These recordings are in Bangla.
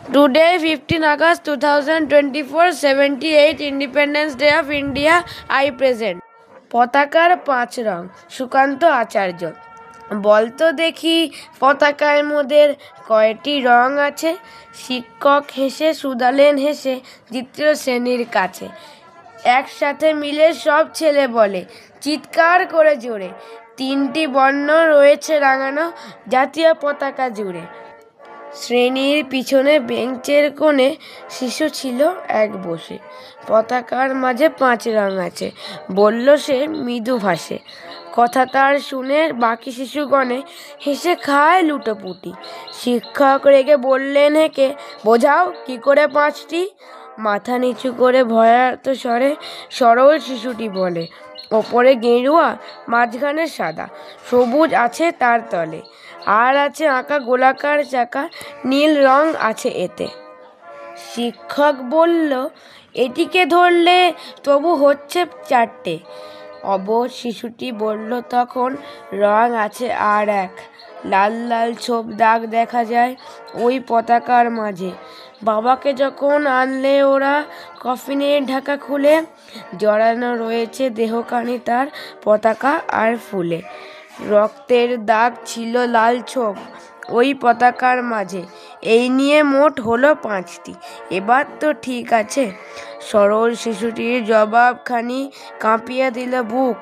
Today, 15 August 2024, 78 Independence Day of India, I present. পতাকার 5 রং। সুকান্ত আচার্য। বলতো দেখি পতাকার মধ্যে কয়টি রং আছে? শিক্ষক হেসে শুধালেন হেসে দ্বিতীয় শ্রেণীর কাছে। একসাথে মিলে সব ছেলে বলে চিৎকার করে জোরে, 3টি বর্ণ রয়েছে রাঙানো জাতীয় পতাকা জুড়ে। শ্রেণীর পিছনে বেঞ্চের কোণে শিশু ছিল এক বসে। পতাকার মাঝে 5 রং আছে, বলল সে মৃদু ভাষে। কথা তার শুনে বাকি শিশুগণে হেসে খায় লুটোপুটি। শিক্ষক রেগে বললেন হেঁকে, বোঝাও কি করে 5টি? মাথা নিচু করে ভয়ার্ত স্বরে সরল শিশুটি বলে, ওপরে গেরুয়া, মাঝখানে সাদা, সবুজ আছে তার তলে, আর আছে আঁকা গোলাকার চাকা, নীল রং আছে এতে। শিক্ষক বলল, এটিকে ধরলে তবু হচ্ছে 4টে। অবশ শিশুটি বলল তখন, রং আছে আর এক, লাল লাল ছোপ দাগ দেখা যায় ওই পতাকার মাঝে। বাবাকে যখন আনলে ওরা কফিনের ঢাকা খুলে, জড়ানো রয়েছে দেহখানি তার পতাকা আর ফুলে। রক্তের দাগ ছিল লাল ছোপ ওই পতাকার মাঝে। এই নিয়ে মোট হলো 5টি। এবার তো ঠিক আছে? সরল শিশুটির জবাবখানি কাঁপিয়ে দিল বুক।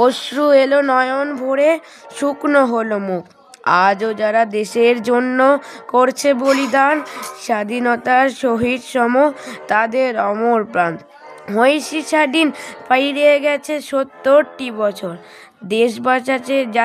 অশ্রু এলো নয়ন ভরে, শুকনো হলো মুখ। আজও যারা দেশের জন্য করছে বলিদান, স্বাধীনতার শহীদ সম তাদের অমর প্রাণ। হয়েছি স্বাধীন, পেরিয়ে গেছে 70টি বছর, দেশ বাঁচাচ্ছে যা